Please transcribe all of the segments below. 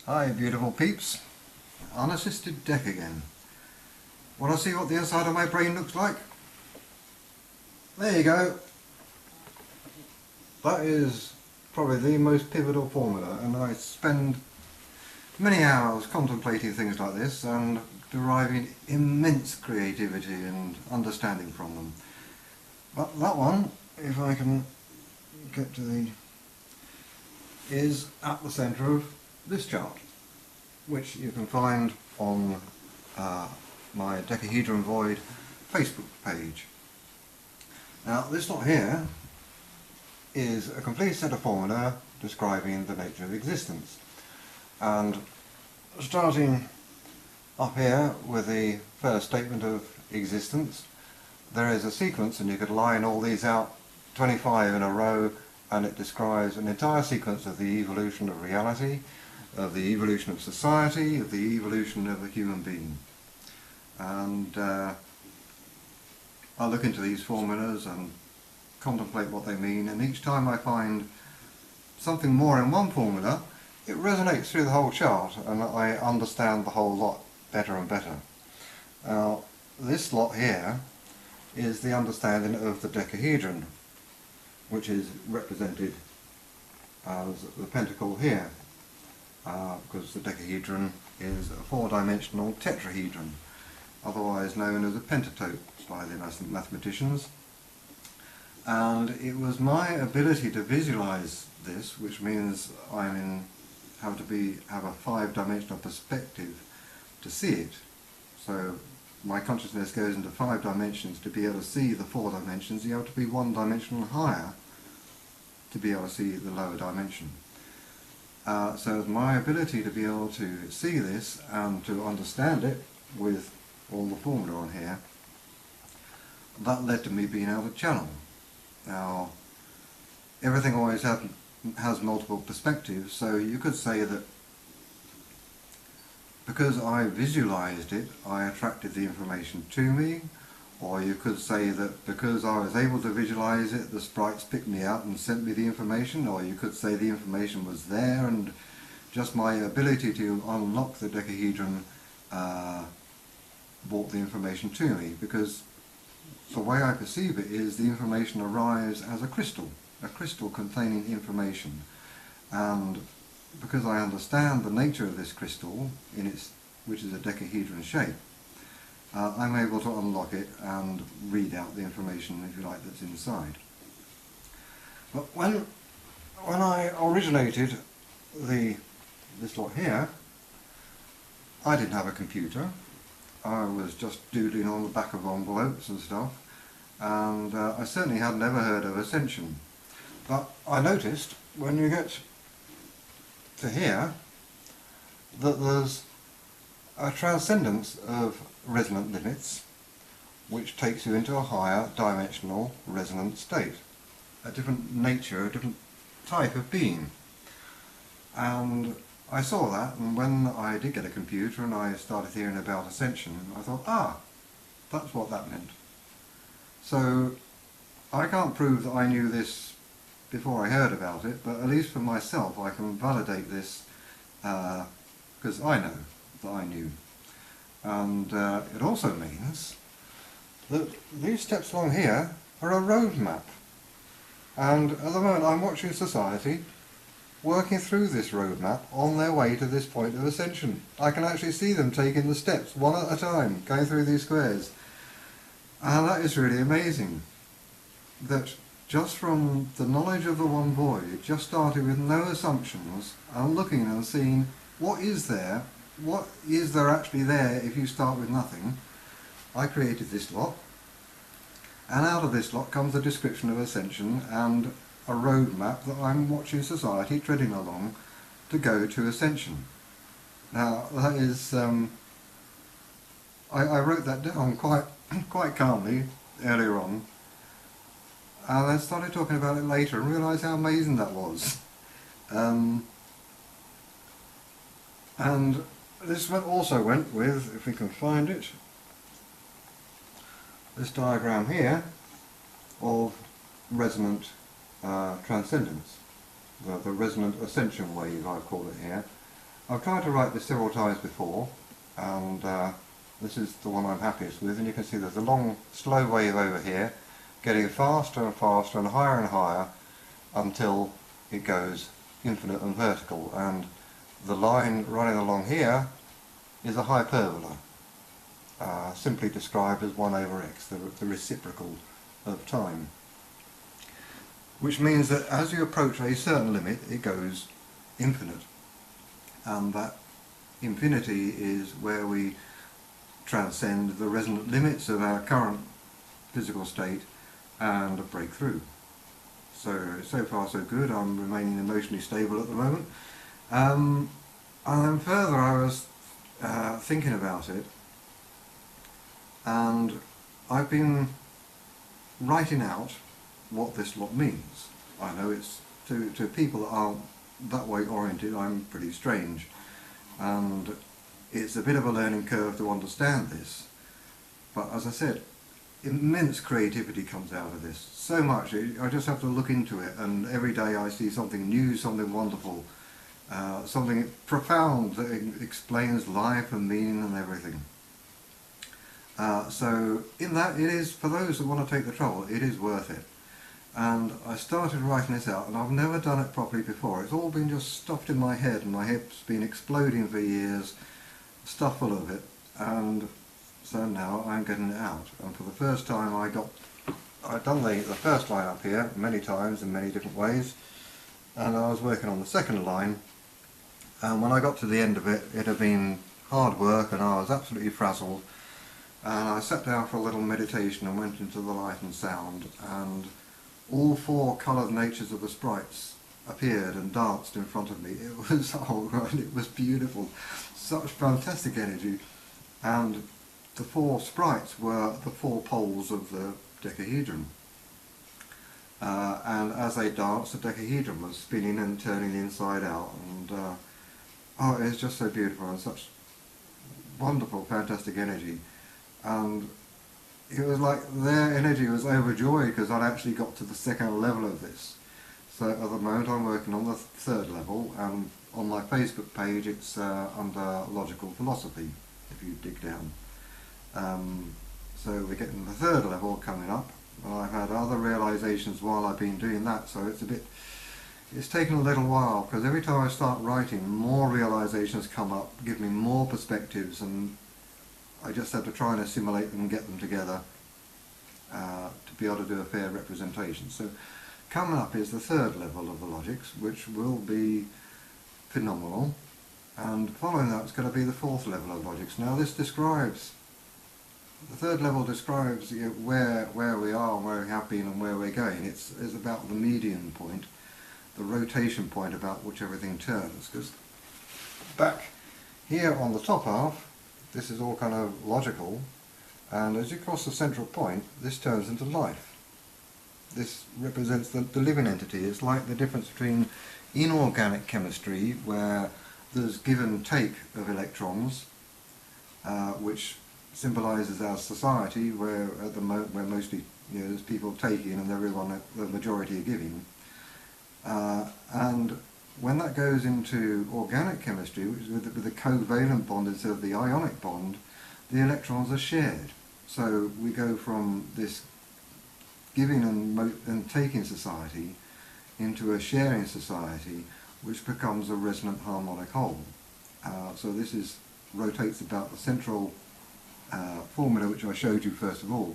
Hi beautiful peeps, Unassisted Dec again. Want to see what the inside of my brain looks like? There you go. That is probably the most pivotal formula, and I spend many hours contemplating things like this and deriving immense creativity and understanding from them. But that one, if I can get to the, is at the centre of this chart, which you can find on my Decahedron Void Facebook page. Now this lot here is a complete set of formula describing the nature of existence, and starting up here with the first statement of existence, there is a sequence, and you could line all these out 25 in a row, and it describes an entire sequence of the evolution of reality, of the evolution of society, of the evolution of the human being. And I look into these formulas and contemplate what they mean, and each time I find something more in one formula, it resonates through the whole chart, and I understand the whole lot better and better. Now, this lot here is the understanding of the decahedron, which is represented as the pentacle here, because the decahedron is a four-dimensional tetrahedron, otherwise known as a pentatope by the mathematicians. And it was my ability to visualize this, which means have a five-dimensional perspective to see it. So my consciousness goes into 5 dimensions to be able to see the 4 dimensions. You have to be 1 dimension higher to be able to see the lower dimension. So it's my ability to be able to see this and to understand it with all the formula on here, that led to me being able to channel. Now, everything always has multiple perspectives, so you could say that because I visualized it, I attracted the information to me, or you could say that because I was able to visualize it, the sprites picked me out and sent me the information, or you could say the information was there and just my ability to unlock the decahedron brought the information to me, because the way I perceive it is the information arrives as a crystal containing information, and because I understand the nature of this crystal which is a decahedron shape, I'm able to unlock it and read out the information, if you like, that's inside. But when I originated this lot here, I didn't have a computer. I was just doodling on the back of envelopes and stuff, and I certainly had never heard of Ascension. But I noticed when you get to here that there's a transcendence of resonant limits which takes you into a higher dimensional resonant state, a different nature, a different type of being. And I saw that, and when I did get a computer and I started hearing about Ascension, I thought, that's what that meant. So I can't prove that I knew this before I heard about it, but at least for myself I can validate this because I know that I knew. And it also means that these steps along here are a roadmap. And at the moment I'm watching society working through this roadmap on their way to this point of ascension. I can actually see them taking the steps one at a time, going through these squares. And that is really amazing. That just from the knowledge of the one void, just starting with no assumptions and looking and seeing what is there actually there if you start with nothing. I created this lot, and out of this lot comes a description of ascension and a roadmap that I'm watching society treading along to go to ascension. Now that is, I wrote that down quite calmly earlier on, and I started talking about it later and realised how amazing that was. And this also went with, if we can find it, this diagram here of resonant transcendence, the resonant ascension wave I call it here, I've tried to write this several times before, and this is the one I'm happiest with, and you can see there's a long slow wave over here getting faster and faster and higher until it goes infinite and vertical, and the line running along here is a hyperbola, simply described as 1 over x, the reciprocal of time, which means that as you approach a certain limit it goes infinite, and that infinity is where we transcend the resonant limits of our current physical state and break through. So far so good. I'm remaining emotionally stable at the moment. And then further I was thinking about it, and I've been writing out what this lot means. I know it's to people that aren't that way oriented, I'm pretty strange, and it's a bit of a learning curve to understand this, but as I said, immense creativity comes out of this. So much, I just have to look into it, and every day I see something new, something wonderful, something profound that explains life and meaning and everything. So in that, it is, for those that want to take the trouble, it is worth it. And I started writing this out, and I've never done it properly before. It's all been just stuffed in my head, and my head's been exploding for years, stuff full of it, and so now I'm getting it out. And for the first time I'd done the first line up here many times in many different ways, and I was working on the second line, and when I got to the end of it, it had been hard work and I was absolutely frazzled, and I sat down for a little meditation and went into the light and sound, and all 4 coloured natures of the sprites appeared and danced in front of me. It was, oh God, it was beautiful, such fantastic energy, and the 4 sprites were the 4 poles of the decahedron, and as they danced, the decahedron was spinning and turning inside out, and oh, it was just so beautiful and such wonderful, fantastic energy. And it was like their energy was overjoyed because I'd actually got to the second level of this. So at the moment I'm working on the 3rd level, and on my Facebook page it's under logical philosophy, if you dig down. So we're getting the 3rd level coming up, and I've had other realizations while I've been doing that, so it's taken a little while, because every time I start writing, more realizations come up, give me more perspectives, and I just have to try and assimilate them and get them together to be able to do a fair representation. So coming up is the 3rd level of the logics, which will be phenomenal, and following that it's going to be the 4th level of logics. Now this describes, the 3rd level describes where we are and where we have been and where we're going. It's about the median point, the rotation point about which everything turns, because back here on the top half, this is all kind of logical, and as you cross the central point, this turns into life. This represents the living entity. It's like the difference between inorganic chemistry, where there's give and take of electrons, which symbolises our society, where at the moment where mostly there's people taking and everyone, the majority, are giving. And when that goes into organic chemistry, which is with a covalent bond instead of the ionic bond, the electrons are shared. So we go from this giving and taking society into a sharing society, which becomes a resonant harmonic whole. So this rotates about the central formula which I showed you first of all,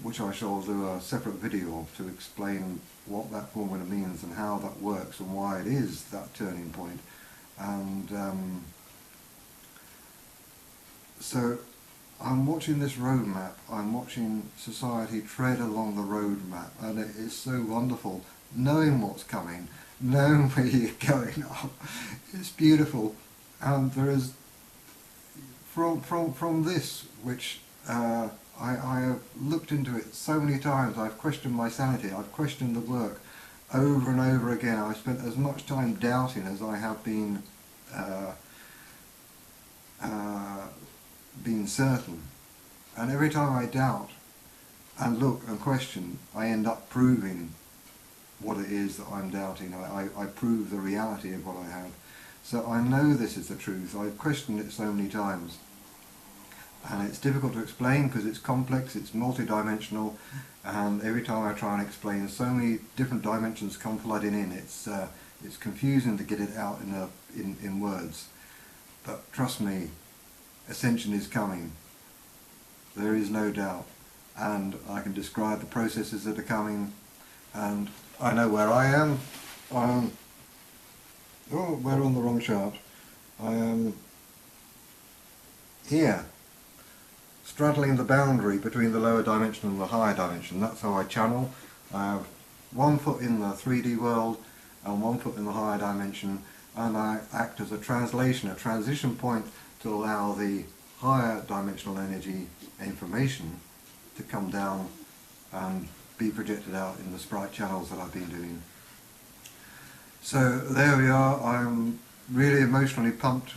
which I shall do a separate video of to explain what that formula means and how that works and why it is that turning point. And so I'm watching this roadmap, I'm watching society tread along the roadmap, and it is so wonderful knowing what's coming, knowing where you're going. Oh, it's beautiful. And there is, from this, which I have looked into it so many times, I've questioned my sanity, I've questioned the work over and over again. I've spent as much time doubting as I have been certain. And every time I doubt and look and question, I end up proving what it is that I'm doubting. I prove the reality of what I have. So I know this is the truth. I've questioned it so many times. And it's difficult to explain because it's complex, it's multi-dimensional, and every time I try and explain, so many different dimensions come flooding in. It's confusing to get it out in words. But trust me, Ascension is coming. There is no doubt. And I can describe the processes that are coming, and I know where I am. Oh, we're on the wrong chart. I am here, straddling the boundary between the lower dimension and the higher dimension. That's how I channel. I have 1 foot in the 3D world and 1 foot in the higher dimension, and I act as a transition point to allow the higher dimensional energy information to come down and be projected out in the Sprite channels that I've been doing. So there we are. I'm really emotionally pumped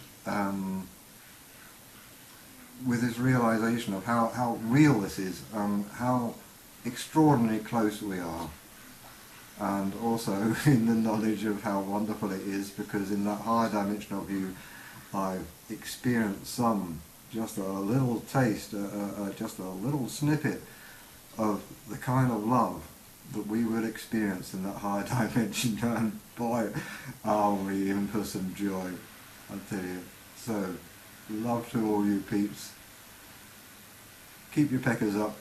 with this realization of how real this is, how extraordinarily close we are, and also in the knowledge of how wonderful it is, because in that higher dimensional view I've experienced just a little taste, just a little snippet of the kind of love that we would experience in that higher dimension, and boy, are we in for some joy, I tell you. So, love to all you peeps. Keep your peckers up.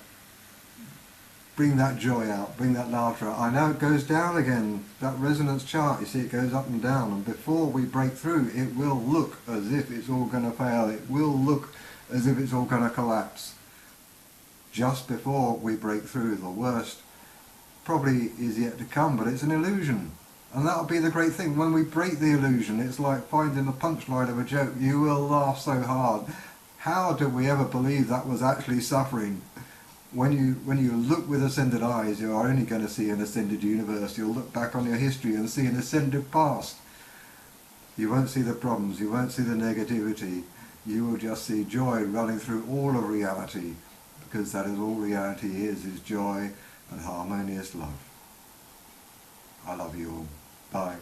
Bring that joy out, bring that laughter out. I know it goes down again, that resonance chart, you see it goes up and down, and before we break through it will look as if it's all going to fail, it will look as if it's all going to collapse. Just before we break through, the worst probably is yet to come, but it's an illusion. And that'll be the great thing. When we break the illusion, it's like finding the punchline of a joke. You will laugh so hard. How did we ever believe that was actually suffering? When you look with ascended eyes, you are only going to see an ascended universe. You'll look back on your history and see an ascended past. You won't see the problems, you won't see the negativity. You will just see joy running through all of reality, because that is all reality is joy and harmonious love. I love you all. Bye.